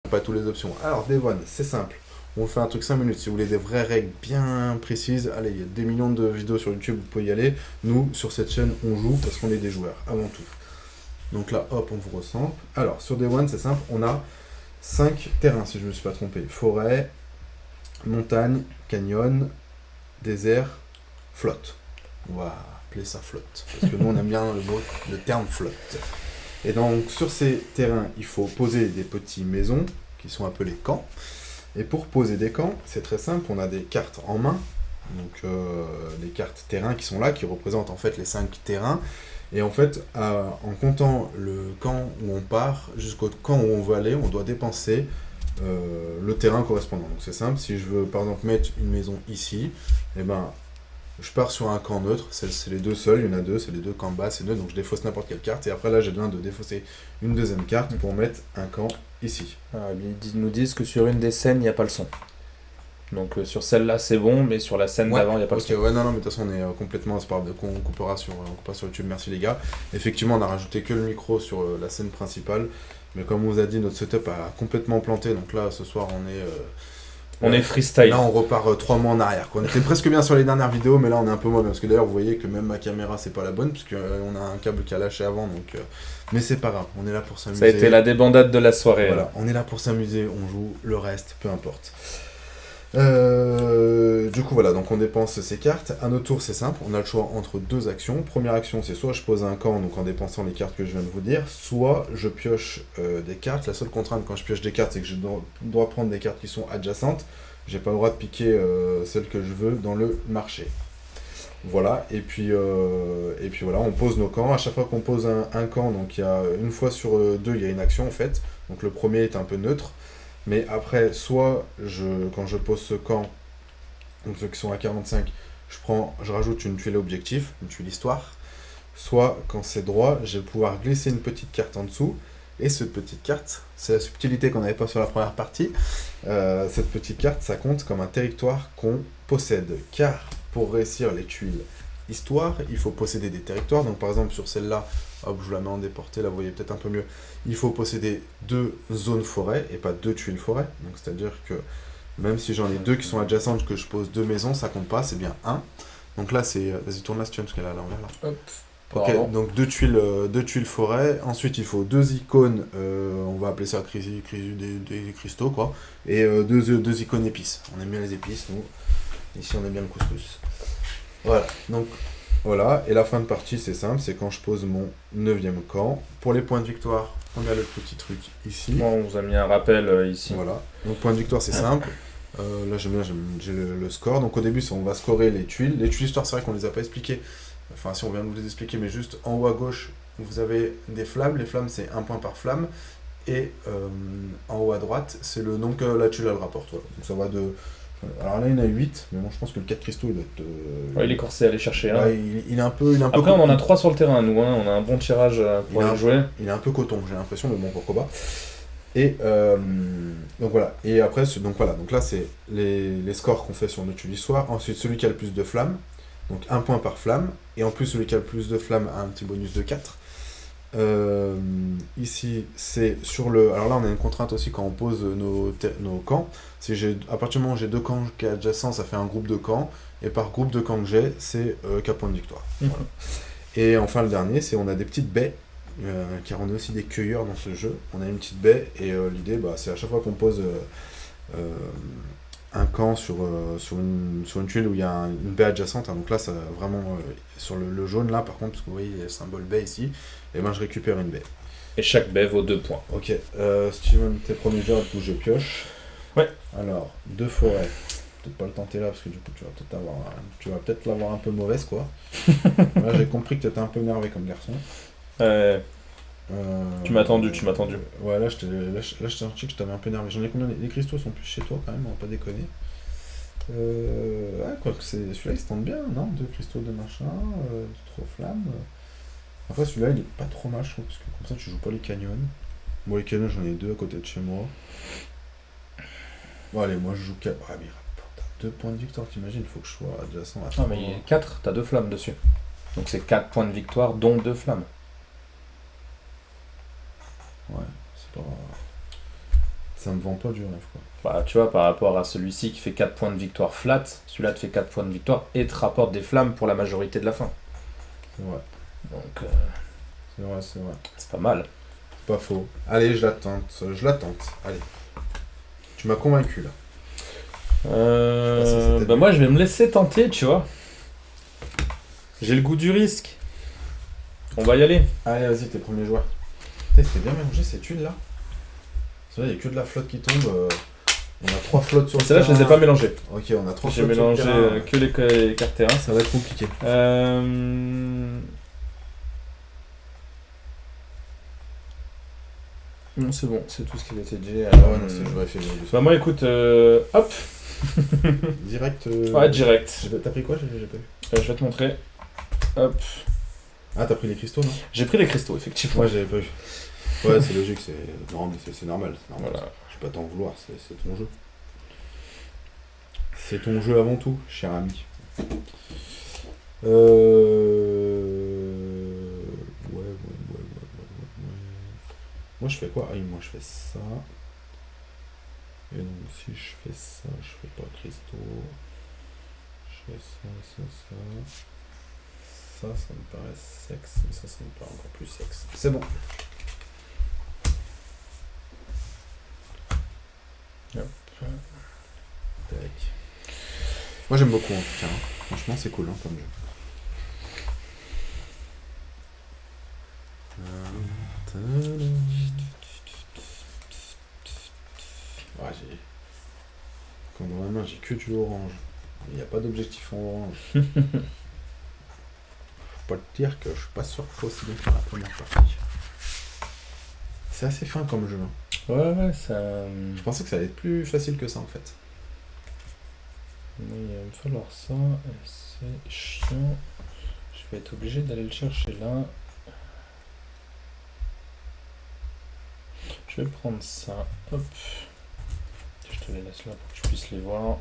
pas toutes les options. Alors, Day One, c'est simple. On fait un truc 5 minutes. Si vous voulez des vraies règles bien précises, allez, il y a des millions de vidéos sur YouTube, vous pouvez y aller. Nous, sur cette chaîne, on joue parce qu'on est des joueurs, avant tout. Donc là, hop, on vous recentre. Alors, sur Day One, c'est simple, on a 5 terrains, si je ne me suis pas trompé. Forêt, montagne, canyon, désert, flotte. On va appeler ça flotte. Parce que nous, on aime bien le terme flotte. Et donc, sur ces terrains, il faut poser des petites maisons, qui sont appelées camps. Et pour poser des camps, c'est très simple, on a des cartes en main. Donc, les cartes terrain qui sont là, qui représentent en fait les 5 terrains. Et en fait, en comptant le camp où on part jusqu'au camp où on veut aller, on doit dépenser le terrain correspondant. Donc c'est simple, si je veux par exemple mettre une maison ici, eh ben, je pars sur un camp neutre, c'est les deux seuls, il y en a deux, c'est les deux camps bas, c'est neutre, donc je défausse n'importe quelle carte, et après là j'ai besoin de défausser une deuxième carte pour mettre un camp ici. Ils nous disent que sur une des scènes, il n'y a pas le son. Donc sur celle-là, c'est bon, mais sur la scène d'avant, il n'y a pas le son. Ouais, non, mais de toute façon, on est complètement... C'est pas grave, on coupera sur YouTube, merci les gars. Effectivement, on a rajouté que le micro sur la scène principale, mais comme on vous a dit, notre setup a complètement planté, donc là, ce soir, on est freestyle. Là, on repart 3 mois en arrière, quoi. On était presque bien sur les dernières vidéos, mais là, on est un peu moins bien, parce que d'ailleurs, vous voyez que même ma caméra, c'est pas la bonne, parce qu'on a un câble qui a lâché avant, donc... Mais c'est pas grave, on est là pour s'amuser. Ça a été la débandade de la soirée. Voilà, on est là pour s'amuser, on joue, le reste, peu importe. Du coup voilà, donc on dépense ces cartes. À notre tour c'est simple, on a le choix entre deux actions. Première action c'est soit je pose un camp, donc en dépensant les cartes que je viens de vous dire, soit je pioche des cartes. La seule contrainte quand je pioche des cartes c'est que je dois prendre des cartes qui sont adjacentes. J'ai pas le droit de piquer celles que je veux dans le marché. Voilà, et puis voilà, on pose nos camps. À chaque fois qu'on pose un camp, donc il y a une fois sur deux, il y a une action en fait. Donc le premier est un peu neutre. Mais après, soit quand je pose ce camp, donc ceux qui sont à 45, je rajoute une tuile objectif, une tuile histoire. Soit quand c'est droit, je vais pouvoir glisser une petite carte en dessous. Et cette petite carte, c'est la subtilité qu'on n'avait pas sur la première partie. Cette petite carte, ça compte comme un territoire qu'on possède. Car pour réussir les tuiles histoire, il faut posséder des territoires. Donc par exemple sur celle-là, hop, je vous la mets en déporté, là vous voyez peut-être un peu mieux. Il faut posséder 2 zones forêt et pas 2 tuiles forêt. Donc c'est-à-dire que même si j'en ai 2 qui sont adjacentes, que je pose 2 maisons, ça compte pas, c'est bien 1. Donc là c'est... Vas-y tourne là si tu veux, parce qu'elle est à l'envers là. Hop. Ok, donc 2 tuiles forêt. Ensuite il faut 2 icônes, on va appeler ça des cristaux quoi. Et 2 icônes épices. On aime bien les épices, nous. Ici on aime bien le couscous. Voilà, donc voilà, et la fin de partie c'est simple, c'est quand je pose mon 9e camp. Pour les points de victoire, on a le petit truc ici. Bon, on vous a mis un rappel ici. Voilà, donc point de victoire c'est simple. Là j'ai le score, donc au début on va scorer les tuiles. Les tuiles histoire c'est vrai qu'on les a pas expliquées, enfin si on vient de vous les expliquer, mais juste en haut à gauche vous avez des flammes, les flammes c'est 1 point par flamme. Et en haut à droite c'est le nom que la tuile elle rapporte. Voilà. Donc ça va de... Alors là, il y en a 8, mais bon, je pense que le 4 cristaux, il doit être... Ouais, il est corsé à aller chercher. Hein. Ouais, il est un peu Après, on en a 3 sur le terrain, nous. Hein. On a un bon tirage pour aller jouer. Il est un peu coton, j'ai l'impression, mais bon, pourquoi pas. Et donc voilà. Et après, donc là, c'est les scores qu'on fait sur notre tuile histoire. Ensuite, celui qui a le plus de flammes, donc 1 point par flamme. Et en plus, celui qui a le plus de flammes a un petit bonus de 4. Ici c'est sur le... Alors là on a une contrainte aussi quand on pose nos camps. À partir du moment où j'ai 2 camps qui sont adjacents, ça fait un groupe de camps. Et par groupe de camps que j'ai, c'est 4 points de victoire. Voilà. Et enfin le dernier, c'est on a des petites baies. Car on est aussi des cueilleurs dans ce jeu. On a une petite baie et l'idée c'est à chaque fois qu'on pose un camp sur une tuile où il y a une baie adjacente. Hein, donc là ça vraiment sur le jaune là par contre, parce que vous voyez il y a le symbole baie ici. Et ben je récupère une baie. Et chaque baie vaut 2 points. Ok, Steven, t'es premier joueur, du coup je pioche. Ouais. Alors, 2 forêts. Peut-être pas le tenter là, parce que du coup tu vas peut-être l'avoir un peu mauvaise quoi. Là j'ai compris que t'étais un peu énervé comme garçon. Tu m'as attendu. Ouais, là je t'ai senti que je t'avais un peu énervé. J'en ai combien? Les cristaux sont plus chez toi quand même, on va pas déconner. Quoi que celui-là il se tente bien, non? 2 cristaux de machin, 3 flammes. Après celui-là il est pas trop mal je trouve, parce que comme ça tu joues pas les canyons. Moi les canyons j'en ai 2 à côté de chez moi. Bon allez, moi je joue 4. Ah mais t'as 2 points de victoire, t'imagines, il faut que je sois adjacent à 3. Non mais il y a 4, t'as 2 flammes dessus. Donc c'est 4 points de victoire, dont 2 flammes. Ouais, c'est pas... Ça me vend pas du rêve, quoi. Bah, tu vois, par rapport à celui-ci qui fait 4 points de victoire flat, celui-là te fait 4 points de victoire et te rapporte des flammes pour la majorité de la fin. C'est vrai. Donc, C'est vrai. c'est pas mal. Pas faux. Allez, je la tente. Allez. Tu m'as convaincu, là. Bah moi, je vais me laisser tenter, tu vois. J'ai le goût du risque. On va y aller. Allez, vas-y, t'es premier joueur. Putain, c'était bien mélangé ces tuiles, là. C'est vrai, il n'y a que de la flotte qui tombe. On a 3 flottes sur le Celle-là, je les ai pas mélangées. Ok, on a 3 J'ai flottes sur le mélangé terrain. que les cartes terrain. Ça va être compliqué. Non, c'est bon, c'est tout ce qui avait été dit. Ah ouais, non, c'est je vérifie. Bah moi, écoute, hop. Direct. Ouais, direct. T'as pris quoi? J'ai pas vu. Je vais te montrer. Hop. Ah, t'as pris les cristaux, non? J'ai pris les cristaux, effectivement. Ouais, j'avais pas vu. Ouais, c'est logique, non, mais c'est normal. Voilà. Je vais pas t'en vouloir, c'est ton jeu. C'est ton jeu avant tout, cher ami. Ouais. Moi je fais quoi? Ah oui, moi je fais ça. Et donc si je fais ça, je fais pas cristaux. Je fais ça. Ça me paraît sexe, mais ça me paraît encore plus sexe. C'est bon. Hop. Tac. Moi j'aime beaucoup en tout cas. Franchement c'est cool comme jeu. Ouais, quand dans la main j'ai que du orange. Il n'y a pas d'objectif en orange. Faut pas te dire que je suis pas sûr que je sois aussi bien que la première partie. C'est assez fin comme jeu. Ouais, ça. Je pensais que ça allait être plus facile que ça en fait. Il va me falloir ça, et c'est chiant. Je vais être obligé d'aller le chercher là. Je vais prendre ça, hop. Je te les laisse là pour que tu puisses les voir.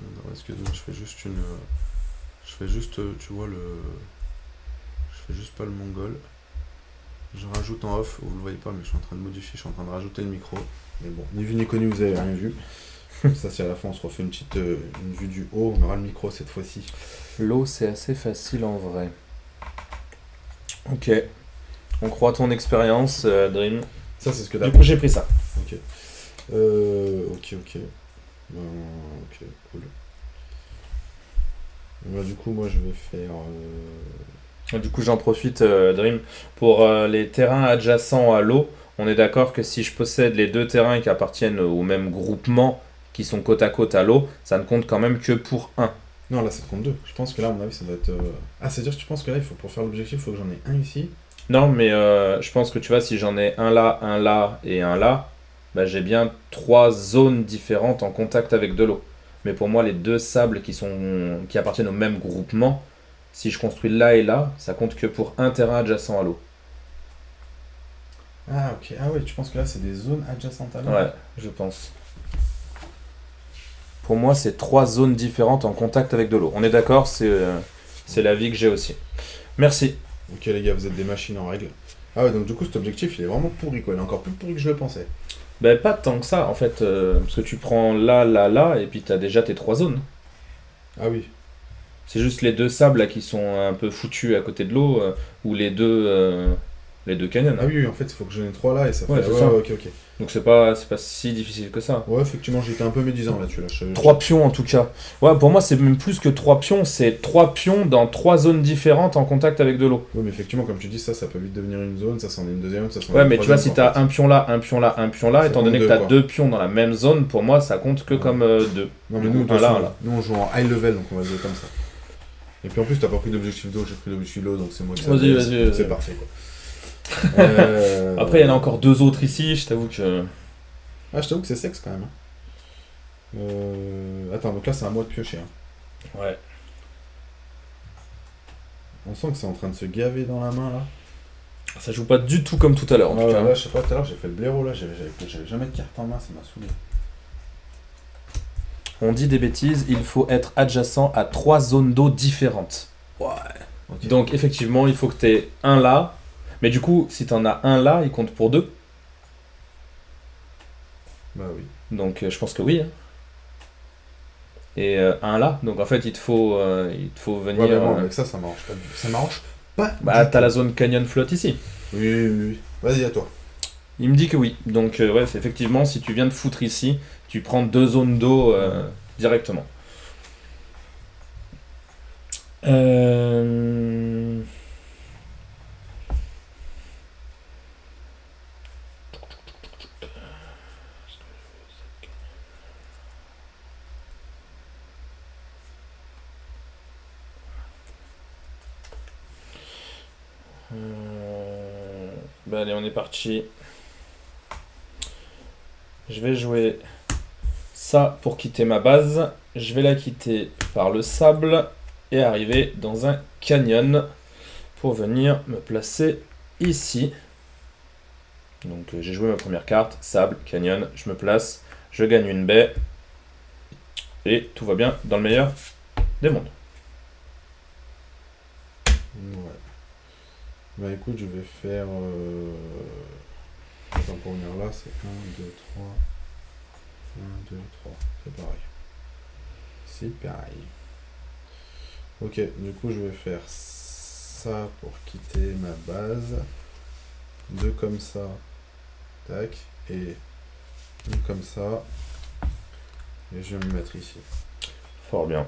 Non, excuse-moi, je fais juste, tu vois, je fais juste pas le mongol. Je rajoute en off, vous le voyez pas, mais je suis en train de modifier, je suis en train de rajouter le micro. Mais bon, ni vu ni connu, vous avez rien vu. Ça, si à la fin on se refait une vue du haut, on aura le micro cette fois-ci. L'eau, c'est assez facile en vrai. Ok. On croit ton expérience, Dream. Ça, c'est ce que t'as. Du coup, j'ai pris ça. Ok. Ok. Ok, cool. Bah, du coup, moi, je vais faire... Du coup, j'en profite, Dream, pour les terrains adjacents à l'eau. On est d'accord que si je possède les deux terrains qui appartiennent au même groupement, qui sont côte à côte à l'eau, ça ne compte quand même que pour un. Non, là, ça te compte 2. Je pense que là, à mon avis, ça doit être... Ah, c'est-à-dire que tu penses que là, pour faire l'objectif, il faut que j'en ai un ici? Non, mais je pense que tu vois, si j'en ai un là et un là, bah, j'ai bien 3 zones différentes en contact avec de l'eau. Mais pour moi, les deux sables qui appartiennent au même groupement, si je construis là et là, ça compte que pour un terrain adjacent à l'eau. Ah, ok. Ah ouais, tu penses que là, c'est des zones adjacentes à l'eau? Ouais, je pense. Pour moi, c'est 3 zones différentes en contact avec de l'eau. On est d'accord, c'est l'avis que j'ai aussi. Merci. Ok, les gars, vous êtes des machines en règle. Ah ouais, donc du coup, cet objectif, il est vraiment pourri, quoi. Il est encore plus pourri que je le pensais. Ben, pas tant que ça, en fait, parce que tu prends là, et puis t'as déjà tes 3 zones. Ah oui. C'est juste les deux sables là, qui sont un peu foutus à côté de l'eau, ou les deux canyons. Ah oui, en fait, il faut que j'en ai 3 là et ça fait... Ouais, c'est ça. ok. Donc c'est pas si difficile que ça. Ouais, effectivement, j'étais un peu médisant là-dessus. Là. 3 pions en tout cas. Ouais, pour moi, c'est même plus que 3 pions, c'est 3 pions dans 3 zones différentes en contact avec de l'eau. Oui, mais effectivement, comme tu dis, ça peut vite devenir une zone, ça c'en est une deuxième, ça c'en est Ouais, une mais tu vois, si troisième, t'as un pion là, un pion là, un pion là, Ça étant donné compte que t'as quoi. 2 pions dans la même zone, pour moi, ça compte que comme 2. Non, mais Du nous, coup, de toute façon, là. nous, on joue en high level, donc on va jouer comme ça. Et puis en plus, t'as pas pris d'objectif d'eau, j'ai pris l'objectif d'eau, donc c'est moi qui Vas-y. C'est parfait, quoi. Après, il y en a encore 2 autres ici, je t'avoue que... Ah, je t'avoue que c'est sexe quand même. Attends, donc là, c'est à moi de piocher. Ouais. On sent que c'est en train de se gaver dans la main, là. Ça joue pas du tout comme tout à l'heure, en tout cas. Là, je sais pas, tout à l'heure, j'ai fait le blaireau, là, j'avais jamais de carte en main, ça m'a saoulé. On dit des bêtises, il faut être adjacent à 3 zones d'eau différentes. Ouais. Okay. Donc effectivement, il faut que tu aies un là. Mais du coup, si tu en as un là, il compte pour 2. Bah oui. Donc je pense que oui, hein. Et un là, donc en fait il te faut Ouais, venir. mais moi, avec ça, ça m'arrange pas du tout. Ça m'arrange pas Bah du t'as tout. la zone canyon flotte ici. Oui, oui, oui. Vas-y, à toi. Il me dit que oui. Donc ouais, c'est effectivement si tu viens de foutre ici, tu prends 2 zones d'eau directement. Euh... Bah allez, on est parti. Je vais jouer ça pour quitter ma base. Je vais la quitter par le sable et arriver dans un canyon pour venir me placer ici. Donc j'ai joué ma première carte, sable, canyon, je me place, je gagne une baie et tout va bien dans le meilleur des mondes. Ouais. Bah écoute, je vais faire. Attends, pour venir là, c'est 1, 2, 3. 1, 2, 3. C'est pareil. C'est pareil. Ok, du coup, je vais faire ça pour quitter ma base. 2 comme ça. Tac. Et 1 comme ça. Et je vais me mettre ici. Fort bien.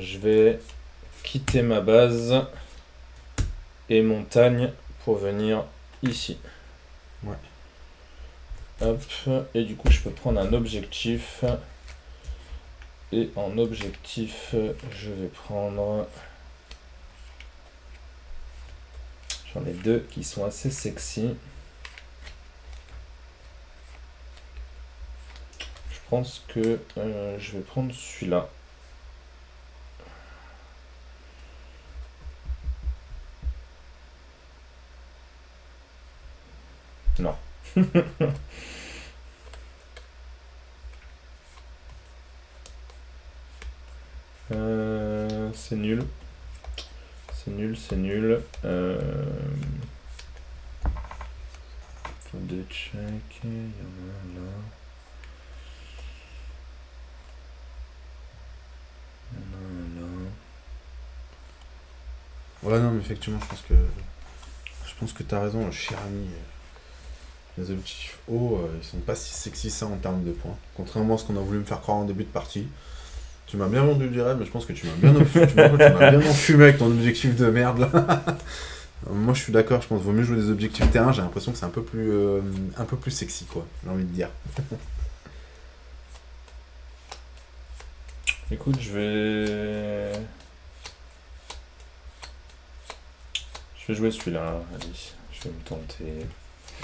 Je vais quitter ma base et montagne pour venir ici. Ouais. Hop, et du coup je peux prendre un objectif. Et en objectif, je vais prendre... J'en ai 2 qui sont assez sexy. Je pense que je vais prendre celui-là. Non. C'est nul. C'est nul, c'est nul. Faut 2 check. Il y en a un là. Il y en a un là. Ouais, non, mais effectivement, je pense que t'as raison, cher ami. Les objectifs hauts, ils sont pas si sexy ça en termes de points. Contrairement à ce qu'on a voulu me faire croire en début de partie. Tu m'as bien vendu du rêve, mais je pense que tu m'as bien, tu m'as bien enfumé avec ton objectif de merde là. Moi je suis d'accord, je pense qu'il vaut mieux jouer des objectifs terrain, j'ai l'impression que c'est un peu plus sexy quoi, j'ai envie de dire. Écoute, je vais jouer celui-là. Allez, je vais me tenter.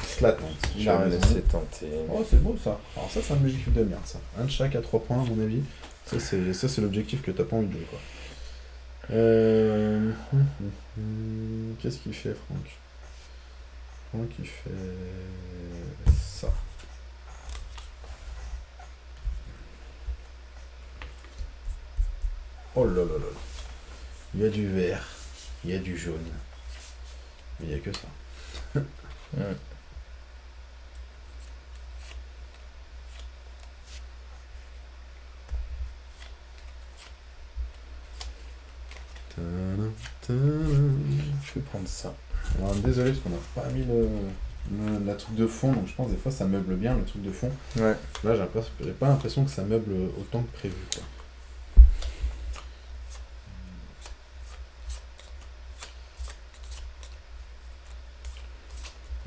Cela tente. Je vais me laisser tenter. Oh c'est beau ça. Alors ça c'est un objectif de merde ça. Un de chaque à 3 points à mon avis. Ça c'est l'objectif que t'as pas envie de jouer quoi. Qu'est-ce qu'il fait Franck? Franck il fait ça. Oh là là là là. Il y a du vert, il y a du jaune. Mais il n'y a que ça. Ouais. Je vais prendre ça. Alors, désolé parce qu'on n'a pas mis la truc de fond, donc je pense des fois ça meuble bien le truc de fond. Ouais. Là j'ai pas l'impression que ça meuble autant que prévu quoi.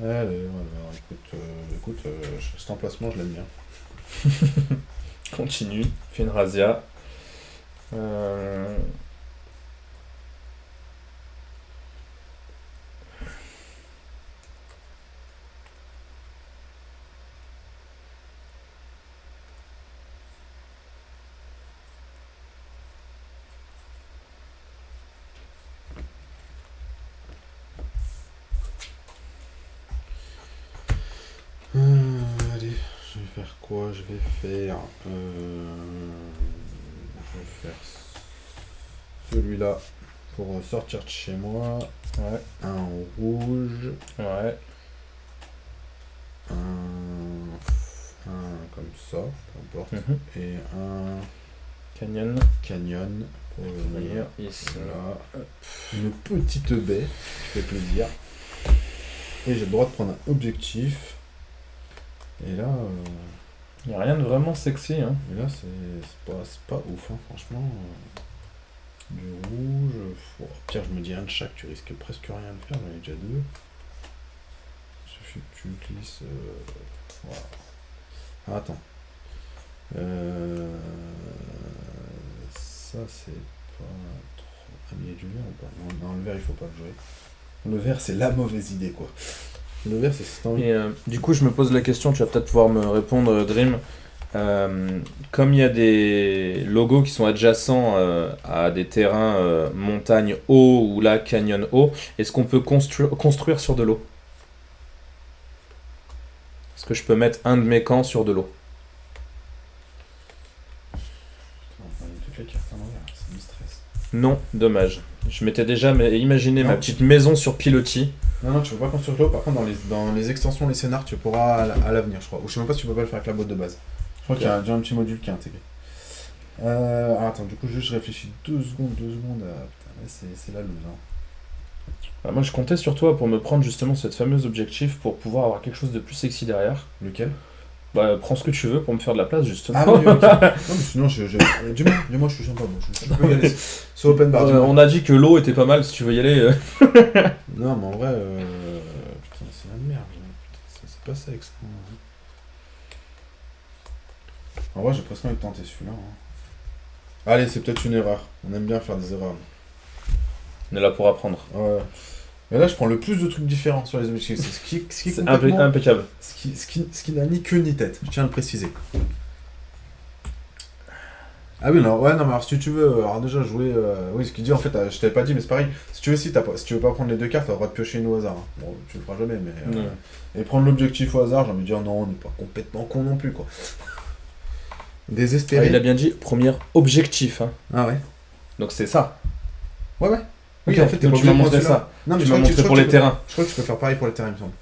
Allez, voilà, écoute, cet emplacement je l'aime bien. Continue. Fais une razzia. Allez, je vais faire quoi? Je vais faire celui-là pour sortir de chez moi. Ouais. Un en rouge. Ouais. Un comme ça, peu importe. Mhm. Et un Canyon. canyon pour venir Ici. là. Une petite baie qui fait plaisir. Et j'ai le droit de prendre un objectif. Et là, Il n'y a rien de vraiment sexy. Hein. c'est pas ouf, hein, franchement. Du rouge. Au pire, je me dis un de chaque, tu risques presque rien de faire, j'en ai déjà deux. Il suffit que tu glisses. Voilà. Ah, attends. Ça, c'est pas trop. Ah, mais il y a du vert ou pas? Non, non, le vert, il faut pas le jouer. Le vert, c'est la mauvaise idée, quoi. Le vert, c'est cette envie. Et du coup, je me pose la question, tu vas peut-être pouvoir me répondre, Dream. Comme il y a des logos qui sont adjacents à des terrains montagne haut ou là canyon haut, est-ce qu'on peut construire sur de l'eau? Est-ce que je peux mettre un de mes camps sur de l'eau? On va mettre toutes les cartes à l'envers, ça me stresse. Non, dommage. Je m'étais déjà imaginé Non. ma petite maison sur pilotis. Non, non, tu peux pas construire l'eau. Par contre, dans les extensions, les scénars, tu pourras à l'avenir, je crois. Ou je sais même pas si tu peux pas le faire avec la boîte de base. Je crois qu'il y a déjà un petit module qui est intégré. Attends, du coup, juste je réfléchis 2 secondes. Putain, là, c'est la loose. Hein. Bah, moi, je comptais sur toi pour me prendre justement cette fameuse objectif pour pouvoir avoir quelque chose de plus sexy derrière. Lequel? Bah, prends ce que tu veux pour me faire de la place, justement. Ah oui, ok. Non, mais sinon, dis-moi, je suis sympa. Moi, je peux y aller. C'est open bar. dis-moi. On a dit que l'eau était pas mal si tu veux y aller. Non, mais en vrai, putain, c'est la merde. Putain, c'est pas sexe. En vrai, j'ai presque envie de tenter celui-là. Hein. Allez, c'est peut-être une erreur. On aime bien faire des erreurs. On est là pour apprendre. Ouais. Mais là, je prends le plus de trucs différents sur les objectifs. C'est ce qui est C'est complètement... impeccable. Ce qui n'a ni queue ni tête. Je tiens à le préciser. Ah oui, non, ouais, non, mais alors si tu veux, alors déjà jouer... oui, ce qu'il dit, en fait, je t'avais pas dit, mais c'est pareil. Si tu veux pas prendre les deux cartes, t'as le droit de piocher une au hasard. Hein. Bon, tu le feras jamais, mais... Ouais. Et prendre l'objectif au hasard, j'ai envie de dire, non, on n'est pas complètement con non plus, quoi. Désespéré. Il a bien dit premier objectif. Hein. Ah ouais. Donc c'est ça. Ouais. Oui, Ok, en fait, t'es donc pas tu m'as obligé de montré prendre ça. celui-là. Non, mais Tu je m'as crois que montré pour les terrains. Je crois que tu peux faire pareil pour les terrains, il me semble.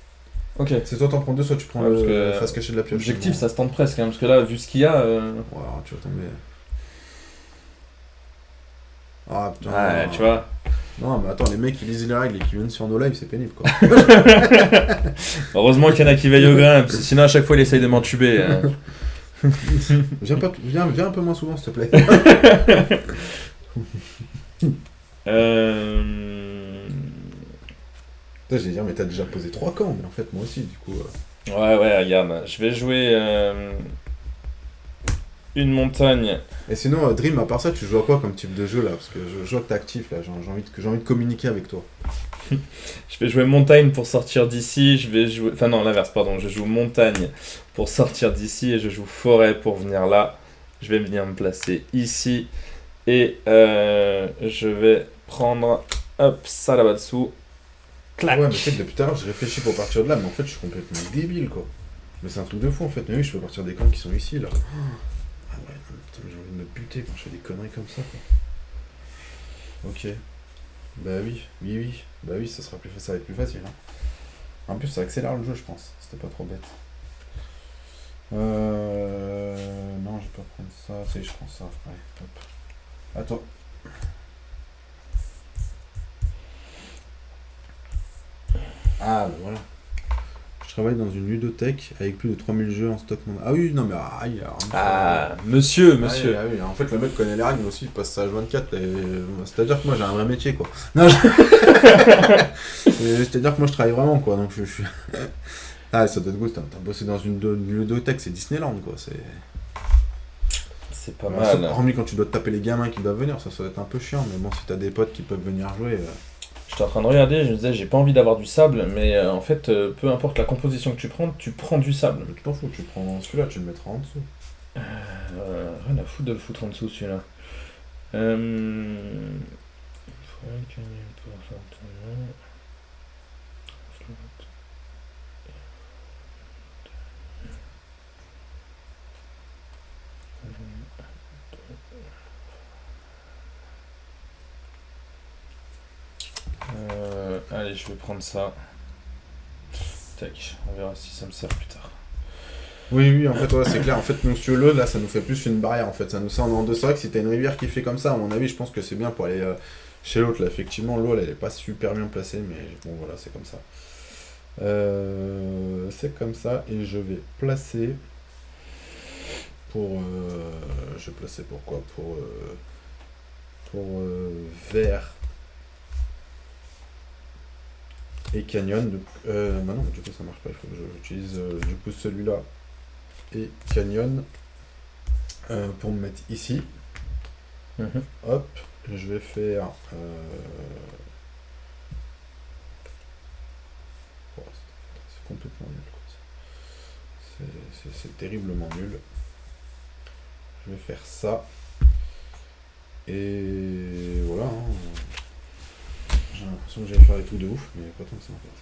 Ok. C'est soit t'en prends deux, soit tu prends Ouais, parce le que face cachée de la pioche. Objectif, ça se tente presque. Hein, parce que là, vu ce qu'il y a. Voilà, tu vas tomber. Ah putain. Ouais, tu vois. Non, mais attends, les mecs qui lisent les règles et qui viennent sur nos lives, c'est pénible, quoi. Heureusement qu'il y en a qui veillent au grain. Parce que sinon, à chaque fois, il essaye de m'entuber. Viens un peu moins souvent, s'il te plaît. Putain, j'allais dire, mais t'as déjà posé 3 camps, mais en fait, moi aussi, du coup. Ouais, regarde. Je vais jouer une montagne. Et sinon, Dream, à part ça, tu joues à quoi comme type de jeu, là? Parce que je vois que t'es actif, là, j'ai envie de communiquer avec toi. Je vais jouer montagne pour sortir d'ici. Je vais jouer. Enfin, non, l'inverse, pardon. Je joue montagne pour sortir d'ici et je joue forêt pour venir là. Je vais venir me placer ici. Et je vais prendre. Hop, ça là-bas dessous. Clac. Ouais, mais tu sais que depuis tout à l'heure, je réfléchis pour partir de là, mais en fait, je suis complètement débile, quoi. Mais c'est un truc de fou, en fait. Mais oui, je peux partir des camps qui sont ici, là. Ah ouais, non, putain, j'ai envie de me buter quand je fais des conneries comme ça, quoi. Ok. Bah oui. Bah oui, ça va être plus facile, hein. En plus, ça accélère le jeu, je pense. C'était pas trop bête. Non, je vais pas prendre ça. Tu sais, je prends ça. Ouais, hop. Attends. Ah, bah voilà. Je travaille dans une ludothèque avec plus de 3000 jeux en stock. Ah oui, non, mais Monsieur. Ah oui, en fait, le mec connaît les règles aussi, il passe ça à H24. C'est-à-dire que moi, j'ai un vrai métier, quoi. Non, c'est-à-dire que moi, je travaille vraiment, quoi. Donc, je suis. Ah, ça doit être good. T'as bossé dans une ludothèque, c'est Disneyland, quoi. C'est pas mal. Hormis quand tu dois te taper les gamins qui doivent venir, ça doit être un peu chiant. Mais bon, si t'as des potes qui peuvent venir jouer. J'étais en train de regarder, je me disais, j'ai pas envie d'avoir du sable, mais en fait, peu importe la composition que tu prends du sable. Mais tu t'en fous, tu prends celui-là, tu le mettras en dessous. Rien à foutre de le foutre en dessous, celui-là. Allez, je vais prendre ça. Tac, on verra si ça me sert plus tard. Oui, en fait, ouais, c'est clair. En fait, nous, sur l'eau, là, ça nous fait plus une barrière, en fait. Ça nous sert en deux. C'est vrai que si t'as une rivière qui fait comme ça, à mon avis, je pense que c'est bien pour aller chez l'autre, là. Effectivement, l'eau, elle est pas super bien placée, mais bon, voilà, c'est comme ça. C'est comme ça, et je vais placer pour... je vais placer pour quoi? Pour vert et canyon. Bah non, du coup, ça marche pas. Il faut que j'utilise du coup celui-là et canyon pour me mettre ici. Hop, je vais faire oh, c'est complètement nul, quoi. C'est terriblement nul. Je vais faire ça et voilà, hein. J'ai l'impression que j'allais faire des trucs de ouf, mais pas tant que ça en fait.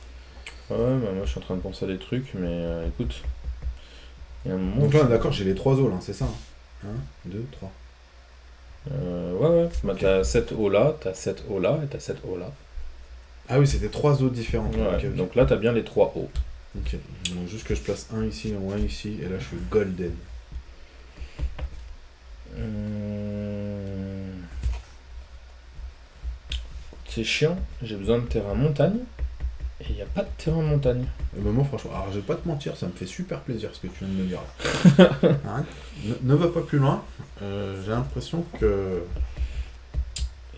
Ouais, bah moi je suis en train de penser à des trucs, mais écoute, il y a un moment. Donc là, d'accord, j'ai les 3 os là, c'est ça, hein. 1, 2, 3. Ouais, bah t'as 7 hauts là, t'as 7 hauts là, et t'as 7 hauts là. Ah oui, c'était 3 os différents. Ouais, Ok. donc là t'as bien les 3 hauts. Ok, donc juste que je place un ici, un ici, et là je suis golden. C'est chiant, j'ai besoin de terrain montagne, et il n'y a pas de terrain montagne. Et ben moi franchement, alors je vais pas te mentir, ça me fait super plaisir ce que tu viens de me dire là. Arrête. Ne va pas plus loin, j'ai l'impression que...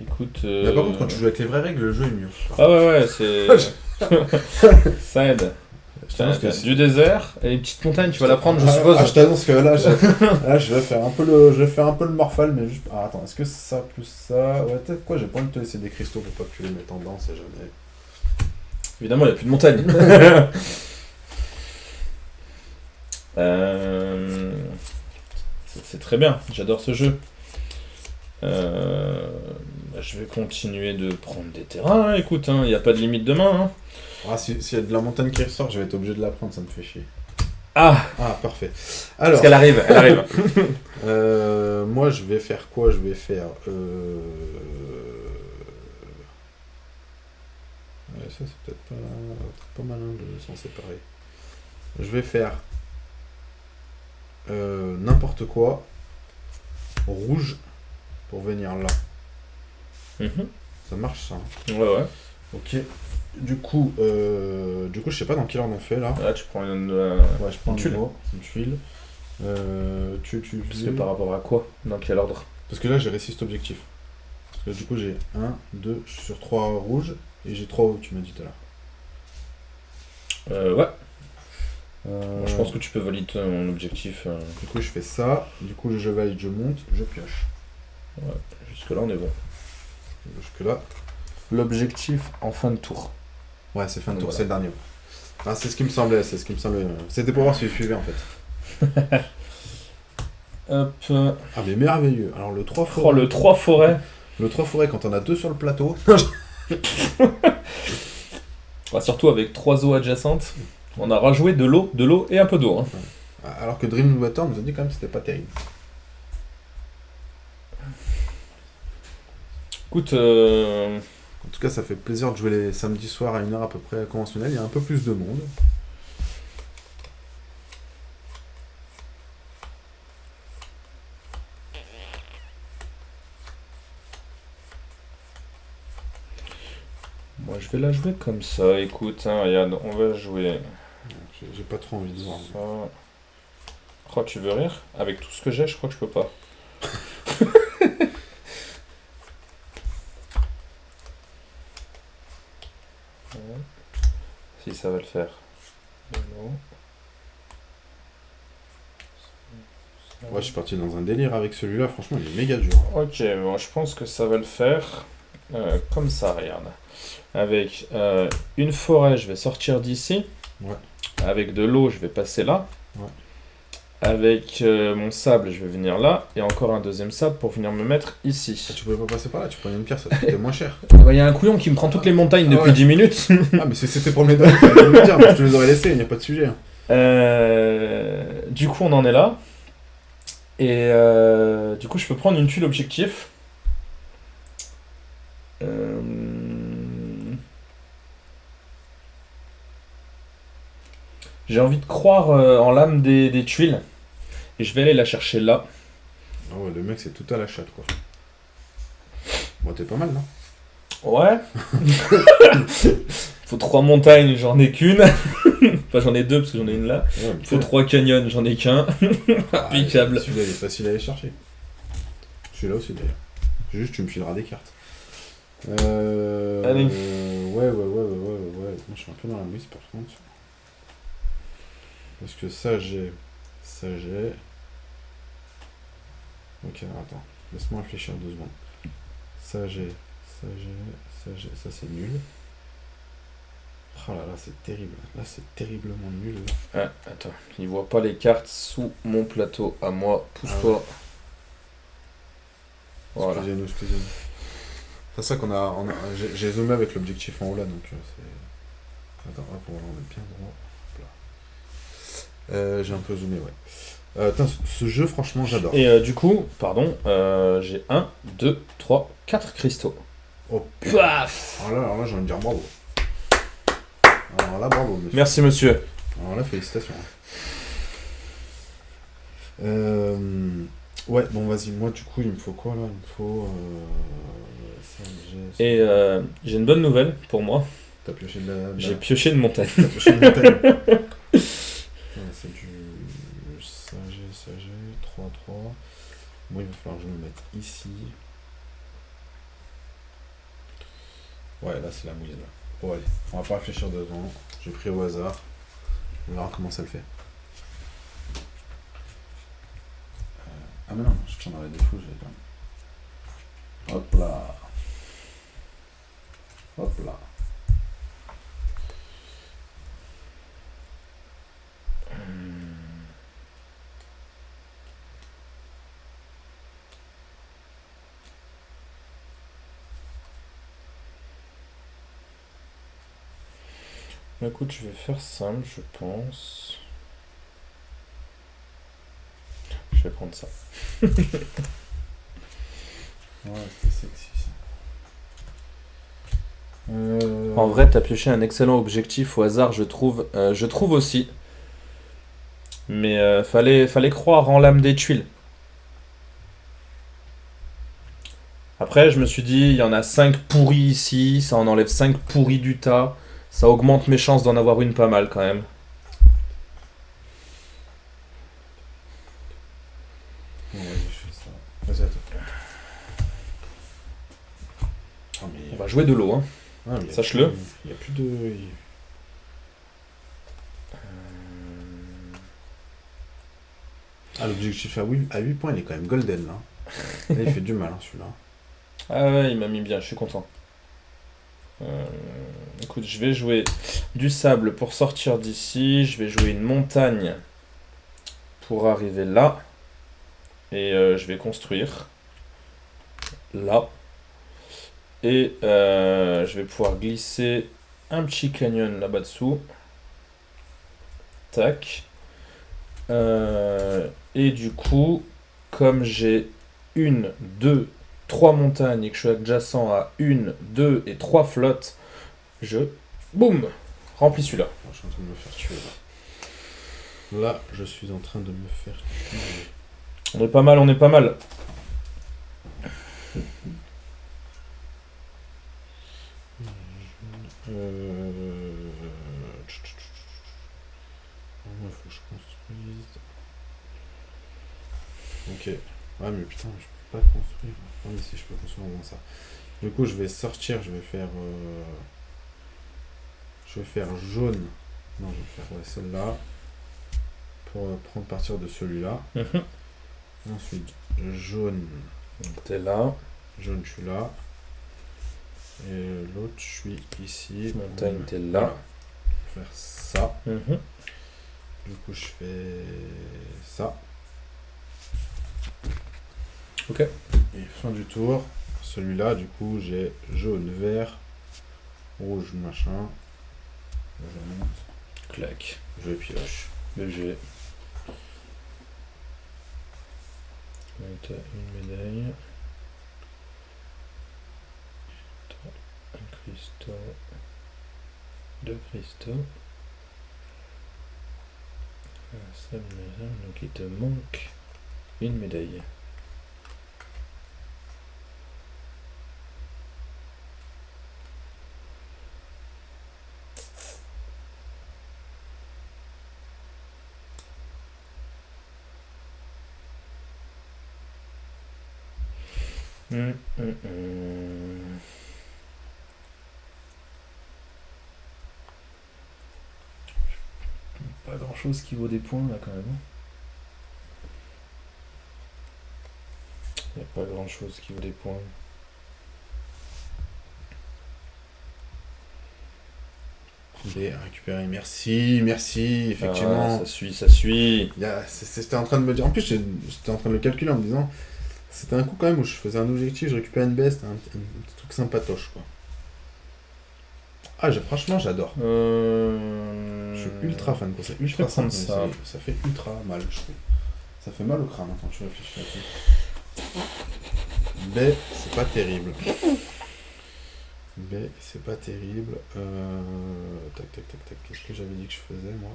Écoute... Mais par contre quand tu joues avec les vraies règles, le jeu est mieux. Ah ouais, c'est... ça aide. C'est du désert et une petite montagne, tu vas la prendre, je suppose. Ah, je t'annonce que là, je vais faire un peu le morphal, mais juste... Ah, attends, est-ce que ça plus ça... Ouais, peut-être quoi, j'ai pas envie de te laisser des cristaux pour pas que tu les mettes en dedans, c'est jamais... Évidemment, il n'y a plus de montagne. C'est très bien, j'adore ce jeu. Je vais continuer de prendre des terrains, hein, écoute, il n'y a pas de limite de main. Hein. Ah, s'il y a de la montagne qui ressort, je vais être obligé de la prendre, ça me fait chier. Ah, parfait. Alors, parce qu'elle arrive, elle arrive. moi, je vais faire quoi? Je vais faire... Ouais, ça, c'est peut-être pas malin de s'en séparer. Je vais faire n'importe quoi. Rouge pour venir là. Ça marche, ça. Hein. Ouais. Ok. Du coup, je sais pas dans quel ordre on fait là. Là, tu prends une... Ouais, je prends une tuile. Une tuile. Parce que par rapport à quoi? Dans quel ordre? Parce que là, j'ai réussi cet objectif. Parce que du coup, j'ai 1, 2, je suis sur 3 rouges et j'ai 3 hauts, tu m'as dit tout à l'heure. Ouais. Je pense que tu peux valider ton objectif. Du coup, je fais ça. Du coup, je valide, je monte, je pioche. Ouais. Jusque-là, on est bon. Jusque-là. L'objectif en fin de tour. Ouais, c'est fin de tour, Voilà. c'est le dernier. Ah, c'est ce qui me semblait, C'était pour voir si je suivais en fait. Hop. Ah, mais merveilleux. Alors, le 3 forêts. Oh, le 3 forêts. Le 3 forêts, quand on a 2 sur le plateau. Surtout avec 3 eaux adjacentes. On a rajoué de l'eau et un peu d'eau. Hein. Alors que Dreamwater nous a dit quand même que c'était pas terrible. Écoute, En tout cas, ça fait plaisir de jouer les samedis soirs à une heure à peu près conventionnelle. Il y a un peu plus de monde. moi je vais la jouer comme ça. Écoute, regarde, on va jouer J'ai pas trop envie de voir. ça. Oh, tu veux rire? Avec tout ce que j'ai, je crois que je peux pas. Si ça va le faire. Ouais, je suis parti dans un délire avec celui-là. Franchement, il est méga dur. Ok, bon, je pense que ça va le faire comme ça, regarde. Avec une forêt, je vais sortir d'ici. Ouais. Avec de l'eau, je vais passer là. Ouais. Avec mon sable, je vais venir là. Et encore un deuxième sable pour venir me mettre ici. Ah, tu pouvais pas passer par là, tu prenais une pierre, ça te coûtait moins cher. Il y a un couillon qui me prend toutes les montagnes depuis ouais. 10 minutes. Ah, mais c'était pour mes donner, fallait me le dire, mais je te les aurais laissés, il n'y a pas de sujet. Du coup, on en est là. Et du coup, je peux prendre une tuile objectif. J'ai envie de croire en l'âme des tuiles. Et je vais aller la chercher là. Ah ouais, le mec, c'est tout à la chatte, quoi. Bon, t'es pas mal, non? Ouais. Faut 3 montagnes, j'en ai qu'une. Enfin, j'en ai 2 parce que j'en ai une là. Ouais, Faut 3 canyons, j'en ai qu'un. Impeccable. Celui-là, il est facile à aller chercher. Celui-là aussi, d'ailleurs. Juste, tu me fileras des cartes. Allez. Ouais. Moi, je suis un peu dans la mouise, par contre. Parce que ça, j'ai. Ça, j'ai. Ok, attends. Laisse-moi réfléchir 2 secondes. Ça, j'ai. Ça, j'ai. Ça, j'ai. Ça, c'est nul. Oh là là, c'est terrible. Là, c'est terriblement nul. Ah, attends, il voit pas les cartes sous mon plateau à moi. Pousse-toi. Voilà. Excusez-nous. C'est ça qu'on a. J'ai zoomé avec l'objectif en haut là, donc c'est. Attends, hop, on va le mettre bien droit. Hop là. J'ai un peu zoomé, ouais. Putain, ce jeu, franchement, j'adore. Et du coup, pardon, j'ai 1, 2, 3, 4 cristaux. Oh, Paf. alors là, j'ai envie de dire bravo. Alors là, bravo, monsieur. Merci, monsieur. Alors là, félicitations. Ouais, bon, vas-y, moi, du coup, il me faut quoi là? Il me faut. Ça, Et j'ai une bonne nouvelle pour moi. T'as pioché de la. J'ai pioché une montagne. T'as pioché une montagne. C'est du. Ça, j'ai. 3, 3. Moi, il va falloir que je me mette ici. Ouais, là, c'est la mouillade là. Bon, allez, on va pas réfléchir 2 ans. J'ai pris au hasard. On verra comment ça le fait. Ah, mais non, je tiens dans les défauts, j'ai quand même. Hop là. Hop là. Écoute, je vais faire simple, je pense. Je vais prendre ça. Ouais, c'était sexy ça. En vrai, t'as pioché un excellent objectif au hasard, je trouve. Je trouve aussi. Mais fallait croire en l'âme des tuiles. Après, je me suis dit, il y en a 5 pourris ici, ça en enlève 5 pourris du tas. Ça augmente mes chances d'en avoir une pas mal quand même. Ouais, je fais ça. Vas-y, à toi. Oh, mais... On va jouer de l'eau, hein. Ah, mais Sache-le. Il n'y a plus de. Ah, l'objectif à 8 points, il est quand même golden là. Là, il fait du mal, hein, celui-là. Ah ouais, il m'a mis bien, je suis content. Écoute, je vais jouer du sable pour sortir d'ici. Je vais jouer une montagne pour arriver là. Et je vais construire là. Et je vais pouvoir glisser un petit canyon là-bas dessous. Tac. Et du coup, comme j'ai 1, 2, 3 montagnes et que je suis adjacent à 1, 2 et 3 flottes, je... Boum, remplis celui-là. Je suis en train de me faire tuer là. Là, je suis en train de me faire tuer. On est pas mal, on est pas mal. Il faut que je construise. Ok. Ouais, mais putain, je peux pas construire. Ah, mais si, je peux construire avant ça. Du coup, je vais sortir, je vais faire. Je vais faire jaune. Non, je vais faire celle-là. Pour prendre partir de celui-là. Ensuite, jaune. T'es là. Jaune, je suis là. Et l'autre, je suis ici. Montagne, t'es là. Voilà. Je vais faire ça. Mhm. Du coup, je fais ça. Ok. Et fin du tour, celui-là, du coup, j'ai jaune, vert, rouge, machin. Je monte, Clac. je pioche. BG. T'as une médaille. T'as un cristaux. 2 cristaux. Donc il te manque une médaille. Pas grand chose qui vaut des points là quand même. Il n'y a pas grand chose qui vaut des points. B, récupérer, merci, effectivement. Ah, ça suit. C'était en train de me dire, en plus j'étais en train de le calculer en me disant, c'était un coup quand même où je faisais un objectif, je récupérais une baisse, c'était un petit truc sympatoche quoi. Ah, franchement j'adore. Je suis ultra fan quoi, c'est ultra prendre simple, ça fait ultra mal je trouve. Ça fait mal au crâne quand tu réfléchis là-dessus. B, c'est pas terrible. B, c'est pas terrible. Tac, qu'est-ce que j'avais dit que je faisais, moi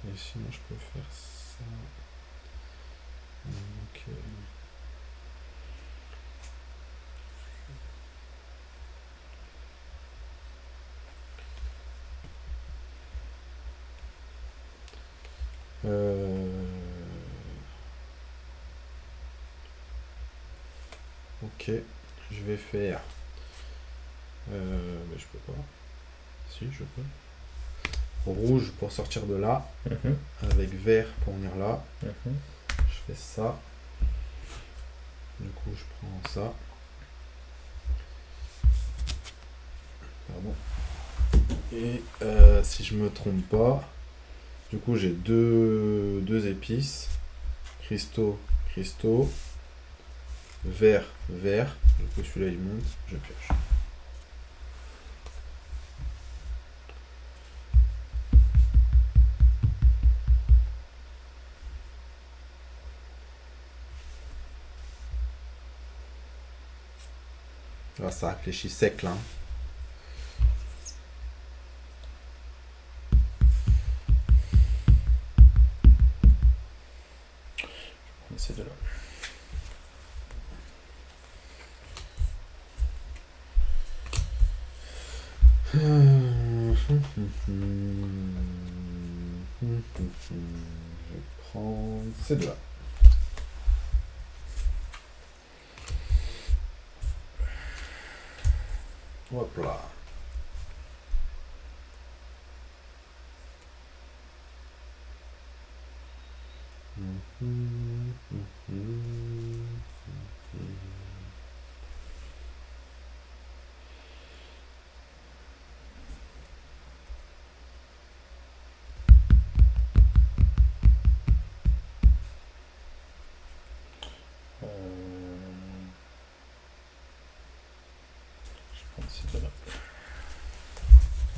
Et sinon, je peux faire ça. Ok. Ok, je vais faire. Mais je peux pas. Si, je peux. Rouge pour sortir de là, avec vert pour venir là. Je fais ça. Du coup, je prends ça. Pardon. Et si je me trompe pas, du coup, j'ai deux épices. Cristaux. Vert. Du coup, celui-là, il monte. Je pioche. Alors, ça réfléchit sec là. C'est de là. Je prends ces deux-là. Hop là.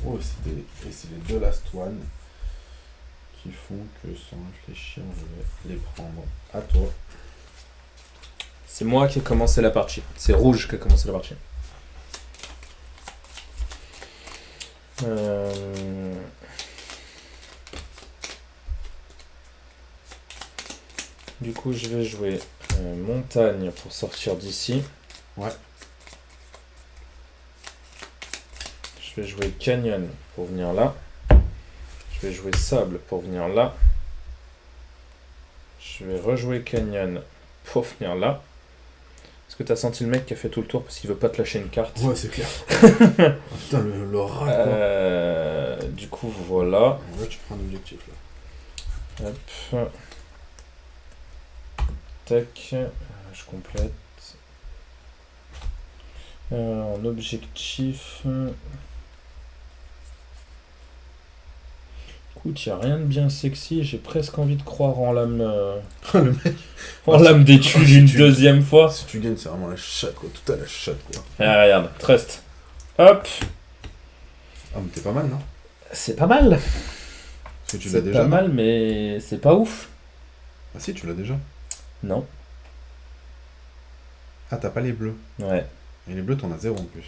Oh, c'est les deux last one qui font que sans réfléchir, je vais les prendre. À toi. C'est moi qui ai commencé la partie. C'est rouge qui a commencé la partie. Du coup, je vais jouer montagne pour sortir d'ici. Ouais. Je vais jouer canyon pour venir là. Je vais jouer sable pour venir là. Je vais rejouer canyon pour venir là. Est-ce que tu as senti le mec qui a fait tout le tour parce qu'il veut pas te lâcher une carte? Ouais, c'est clair. Oh, putain, le rat quoi. Du coup, voilà. Ouais, tu prends un objectif là. Hop. Tac. Je complète. En objectif. Écoute, il n'y a rien de bien sexy. J'ai presque envie de croire en l'âme. Le mec. En l'âme d'étude une deuxième fois. Si tu gagnes, c'est vraiment la chatte quoi. Tout à la chatte quoi. Ah, regarde, trust. Hop. Ah, mais t'es pas mal, non? C'est pas mal. Parce que tu l'as déjà. C'est pas mal, mais c'est pas ouf. Ah, si, tu l'as déjà. Non. Ah, t'as pas les bleus. Ouais. Et les bleus, t'en as 0 en plus.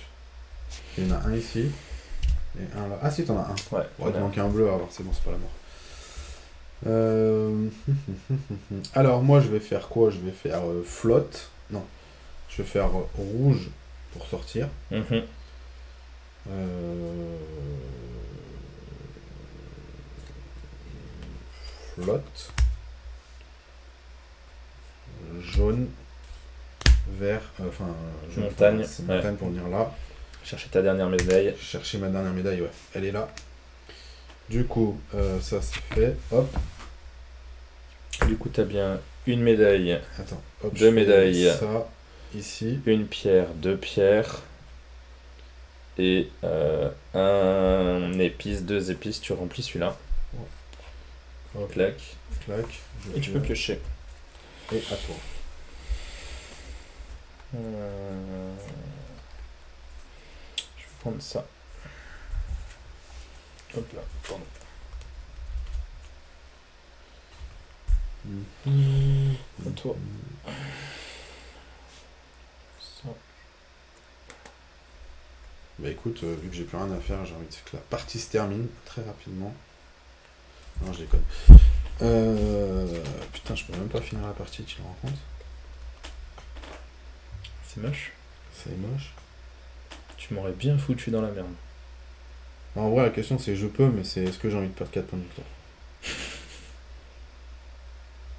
Il y en a un ici. Et un là. Ah si, t'en as un. Ouais. Bon, il te manque un bleu, alors c'est bon, c'est pas la mort. Alors moi je vais faire quoi? Je vais faire flotte. Non, je vais faire rouge pour sortir. Mhm. Euh, Flotte. Jaune. Vert. Enfin, jaune. Montagne, C'est ouais. montagne pour venir là. Chercher ta dernière médaille. Chercher ma dernière médaille, ouais. Elle est là. Du coup, ça c'est fait. Hop. Du coup, t'as bien une médaille, Attends. Hop, Deux je fais médailles. Ça, ici. une pierre, deux pierres. Et un épice, deux épices. Tu remplis celui-là. Hop, Clac. clac. Et tu peux piocher. Et à toi. Je vais prendre ça. Hop là, pardon. À toi. Ça. Bah écoute, vu que j'ai plus rien à faire, j'ai envie que la partie se termine très rapidement. Non, je déconne. Putain, je peux même pas finir la partie, tu te rends compte? C'est moche. C'est moche. Tu m'aurais bien foutu dans la merde. En vrai, la question c'est je peux, mais c'est est-ce que j'ai envie de perdre 4 points de victoire?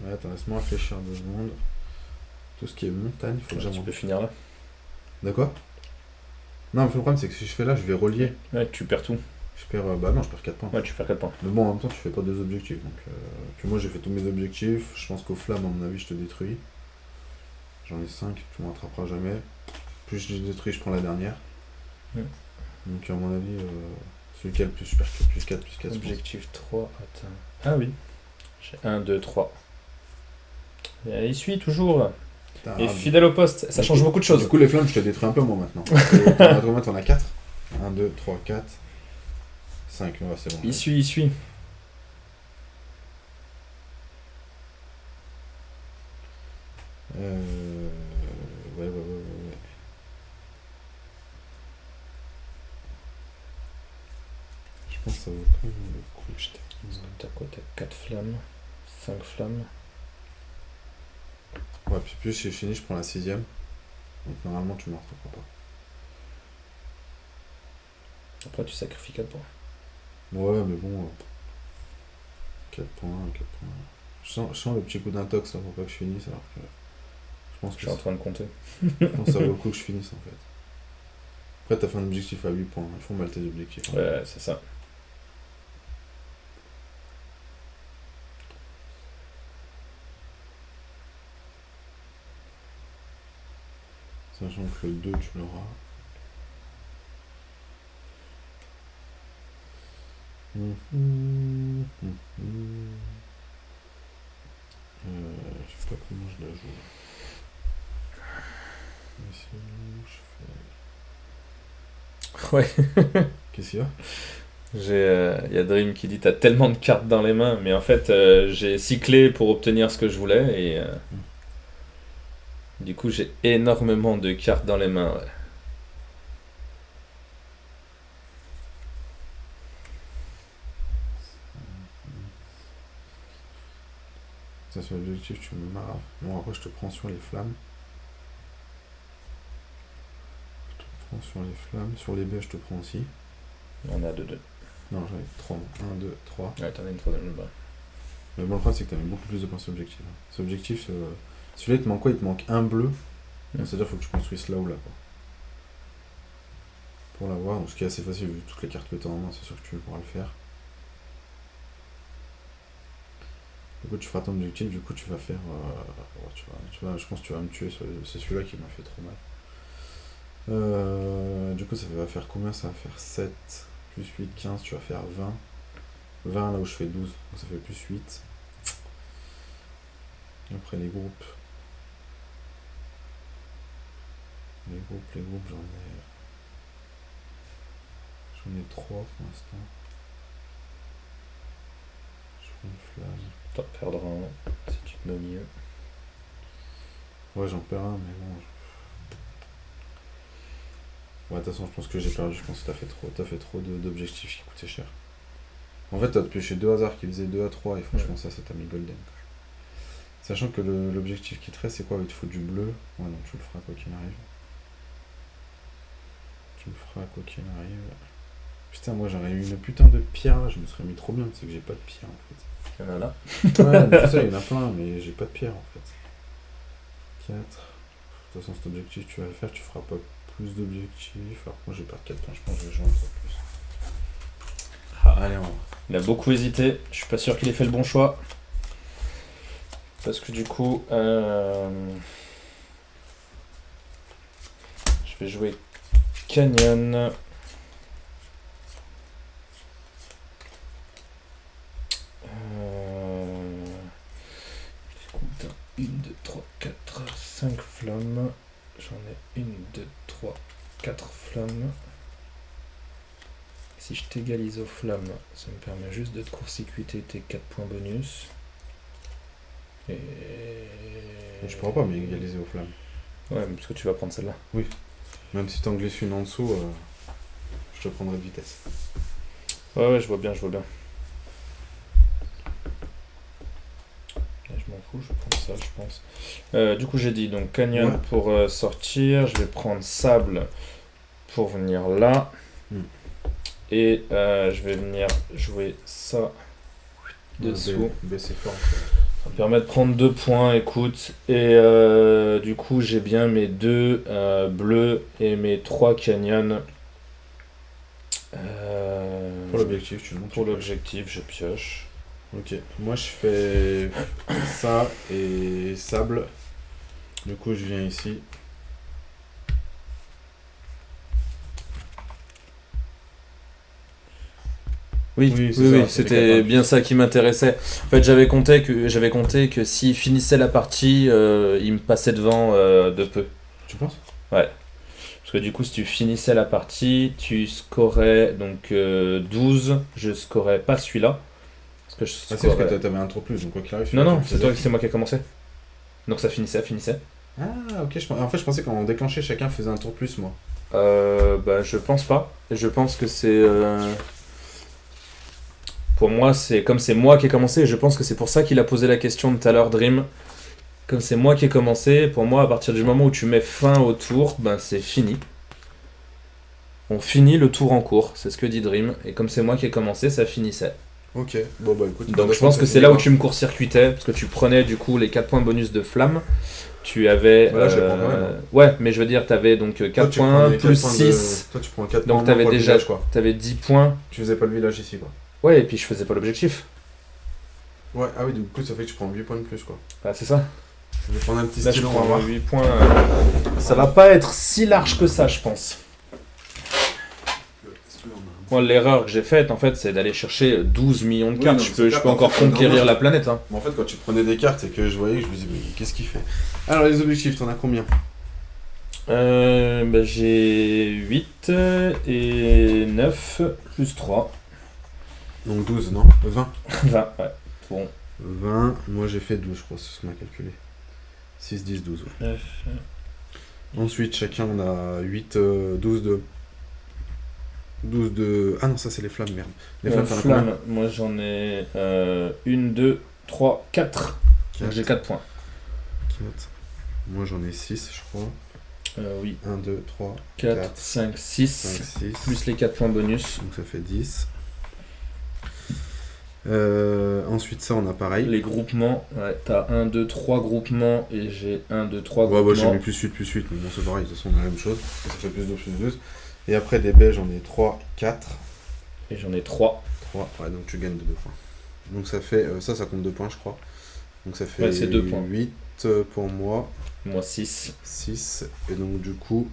Ouais, attends, laisse-moi réfléchir 2 secondes. Tout ce qui est montagne, faut que Tu j'avance. peux finir là. De quoi? Non, mais le problème c'est que si je fais là, je vais relier. Ouais, tu perds tout. Je perds. Bah non, je perds 4 points. Ouais, tu perds 4 points. Mais bon, en même temps, tu fais pas 2 objectifs. Donc, puis moi, j'ai fait tous mes objectifs. Je pense qu'au flamme, à mon avis, je te détruis. J'en ai 5, tu me rattraperas jamais. Plus je les détruis, je prends la dernière. Mm. Donc, à mon avis, celui qui a le plus super que plus 4, plus 4. Objectif 3 atteint. Ah oui. J'ai 1, 2, 3. Et il suit toujours. Et fidèle au poste. Ça change beaucoup de choses. Du coup, les flammes, je te détruis un peu moi maintenant. T'en as 4. 1, 2, 3, 4. 5, ouais, c'est bon. Il suit, il suit. Ouais. Je pense que ça vaut quand même le coup. T'as quoi? T'as 4 flammes, 5 flammes. Ouais, puis plus j'ai fini, je prends la 6ème. Donc normalement, tu me rattraperas pas. Après, tu sacrifies 4 points. Ouais, mais bon. 4 points, 4 points. Je sens le petit coup d'intox là pour pas que je finisse alors que. Je pense Je que suis en train de compter. je pense que ça vaut le coup que je finisse en fait. Après, t'as fait un objectif à 8 points. Il faut mal tes objectifs. Hein. Ouais, c'est ça. Sachant que le 2, tu l'auras. Je sais pas comment je la joue. Ouais. Qu'est-ce qu'il y a? Il y a Dream qui dit t'as tellement de cartes dans les mains, mais en fait j'ai cyclé pour obtenir ce que je voulais et du coup j'ai énormément de cartes dans les mains. Ouais. Ça sur l'objectif, tu me marres. Bon, après, je te prends sur les flammes. Je te prends sur les flammes. Sur les baies, je te prends aussi. On est à 2-2. Non, j'en ai 3. 1, 2, 3. Ouais, t'en as une troisième là-bas. Mais bon, le problème, c'est que t'as mis beaucoup plus de points sur objectif. Ce objectif, celui-là, il te manque quoi? Il te manque un bleu. Donc, c'est-à-dire qu'il faut que tu construises là ou là, quoi. Pour l'avoir. Donc, ce qui est assez facile, vu toutes les cartes que t'as en main, c'est sûr que tu pourras le faire. Du coup, tu feras ton objectif, du coup, tu vas faire. Je pense que tu vas me tuer. C'est celui-là qui m'a fait trop mal. Du coup, ça va faire combien? Ça va faire 7, plus 8, 15, tu vas faire 20. 20 là où je fais 12, donc ça fait plus 8. Après les groupes. Les groupes, j'en ai 3 pour l'instant. Je prends une flamme. T'en perdras un si tu te mets au milieu. Ouais, j'en perds un, mais bon. Ouais, de toute façon, je pense que j'ai perdu. Je pense que t'as fait trop d'objectifs qui coûtaient cher. En fait, t'as pioché 2 hasards qui faisaient 2 à 3 et franchement, ça t'a mis golden. Quoi. Sachant que l'objectif qui te reste, c'est quoi? Il te faut du bleu. Ouais, non, tu le feras quoi qu'il arrive. Tu le feras quoi qu'il arrive. Putain, moi j'aurais eu une putain de pierre là, je me serais mis trop bien, c'est que j'ai pas de pierre en fait. Il y en a là. Ouais, mais tout ça, il y en a plein, mais j'ai pas de pierre en fait. 4. De toute façon, cet objectif, tu vas le faire, tu feras pas plus d'objectifs. Alors, moi, je vais perdre 4 points, je pense que je vais jouer un peu plus. Allez, on va. Il a beaucoup hésité. Je suis pas sûr qu'il ait fait le bon choix. Parce que du coup, je vais jouer Canyon. 1, 2, 3, 4, 5 flammes. J'en ai 1, 2, 3, 4 flammes. Si je t'égalise aux flammes, ça me permet juste de te court-circuiter tes 4 points bonus. Et... Je pourras pas m'égaliser aux flammes. Ouais, mais parce que tu vas prendre celle-là. Oui. Même si t'en glisses une en dessous, je te prendrai de vitesse. Ouais, je vois bien, je vois bien. Je m'en fous, je vais prendre ça, je pense. Du coup, j'ai dit donc Canyon pour sortir. Je vais prendre Sable pour venir là. Et je vais venir jouer ça dessous. C'est fort. Ça me permet de prendre 2 points, écoute. Et du coup, j'ai bien mes 2 bleus et mes 3 canyons. Pour l'objectif, tu le montres. Pour l'objectif, je pioche. Ok, moi je fais ça et sable. Du coup, je viens ici. Oui, c'était bien ça qui m'intéressait. En fait, j'avais compté que s'il finissait la partie, il me passait devant de peu. Tu penses? Ouais. Parce que du coup, si tu finissais la partie, tu scorais donc 12. Je scorais pas celui-là. Parce que c'est parce que t'avais un tour plus, donc quoi qu'il arrive. Non, c'est moi qui ai commencé. Donc ça finissait. Ah, ok. En fait, je pensais qu'on déclenchait, chacun faisait un tour plus, moi. Je pense pas. Je pense que c'est... Pour moi, comme c'est moi qui ai commencé, je pense que c'est pour ça qu'il a posé la question de tout à l'heure, Dream. Comme c'est moi qui ai commencé, pour moi, à partir du moment où tu mets fin au tour, c'est fini. On finit le tour en cours, c'est ce que dit Dream. Et comme c'est moi qui ai commencé, ça finissait. Ok, bon bah écoute. Donc je pense que c'est là où tu me court-circuitais, parce que tu prenais du coup les 4 points bonus de flamme. Tu avais... Voilà, je les prends quand même. Ouais, mais je veux dire, t'avais donc 4 points plus 6. Toi tu prends 4 points. Donc t'avais déjà village, quoi. T'avais 10 points. Tu faisais pas le village ici, quoi. Ouais, et puis je faisais pas l'objectif. Ouais, ah oui, du coup ça fait que tu prends 8 points de plus, quoi. Ah, c'est ça. Je vais prendre un petit stylo. Là, je prends 8 points. Ça va pas être si large que ça, je pense. Moi, l'erreur que j'ai faite, en fait, c'est d'aller chercher 12 millions de cartes. Je peux encore conquérir la planète. Hein. Mais en fait, quand tu prenais des cartes et que je voyais, je me disais, mais qu'est-ce qu'il fait? Alors, les objectifs, t'en as combien? J'ai 8 et 9 plus 3. Donc 12, non? 20. 20, ouais. Bon. 20, moi j'ai fait 12, je crois, c'est ce qu'on a calculé. 6, 10, 12. Ouais. 9. Ensuite, chacun on a 8, 12 de... 12 de... Ah non, ça c'est les flammes, merde. Les flammes, moi j'en ai 1, 2, 3, 4. Donc j'ai 4 points. 4. Moi j'en ai 6, je crois. Oui. 1, 2, 3, 4, 5, 6. Plus les 4 points bonus. Donc ça fait 10. Ensuite, ça on a pareil. Les groupements, ouais, t'as 1, 2, 3 groupements et j'ai 1, 2, 3 groupements. Ouais, j'ai mis plus 8, mais bon, c'est pareil, de toute façon, on a la même chose. Ça fait plus 2, plus 2. Et après, des baies, j'en ai 3, 4. Et j'en ai 3. 3, ouais, donc tu gagnes de 2 points. Donc ça fait, ça compte 2 points, je crois. Donc ça fait ouais, c'est 2 points. 8 pour moi. Moi 6. 6. Et donc du coup,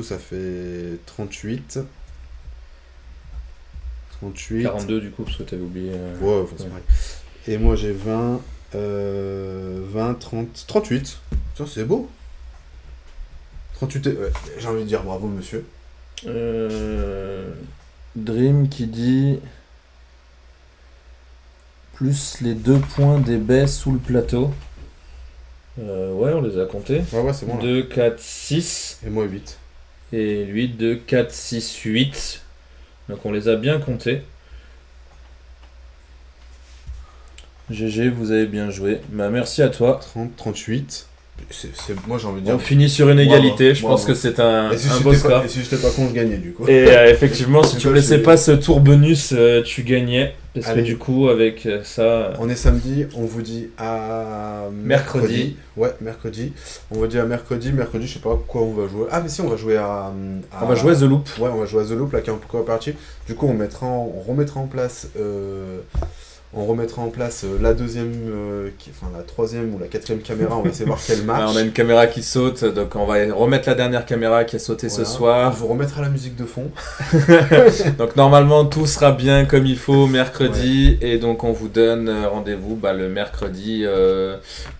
ça fait 38. 38. 42 du coup, parce que t'avais oublié. Ouais, c'est pareil. Et moi j'ai 20, 30, 38. Ça c'est beau. 38, ouais, j'ai envie de dire bravo monsieur. Dream qui dit plus les 2 points des baies sous le plateau. Ouais, on les a comptés. Ouais, c'est bon. 2, 4, 6. Et moi 8. Et lui de 4, 6, 8. Donc on les a bien comptés. GG, vous avez bien joué. Bah, merci à toi. 30, 38. Moi j'ai envie de dire. On finit sur une égalité. Je pense que c'est un beau score. Et si j'étais pas con, je gagnais du coup. Et effectivement, si tu ne laissais pas ce tour bonus, tu gagnais. Parce que du coup, avec ça. On est samedi, on vous dit à mercredi. Ouais, mercredi. On vous dit à mercredi. Mercredi, je sais pas quoi on va jouer. Ah, mais si, on va jouer à. On va jouer à The Loop. Ouais, on va jouer à The Loop, là, qui est un peu coopératif. Du coup, on remettra en place. On remettra en place la deuxième, la troisième ou la quatrième caméra, on va essayer de voir quelle marche. On a une caméra qui saute, donc on va remettre la dernière caméra qui a sauté ce soir. On vous remettra la musique de fond. Donc normalement tout sera bien comme il faut mercredi, et donc on vous donne rendez-vous le mercredi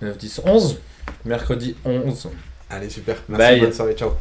9, 10, 11. Mercredi 11. Allez, super. Merci, bonne soirée, ciao.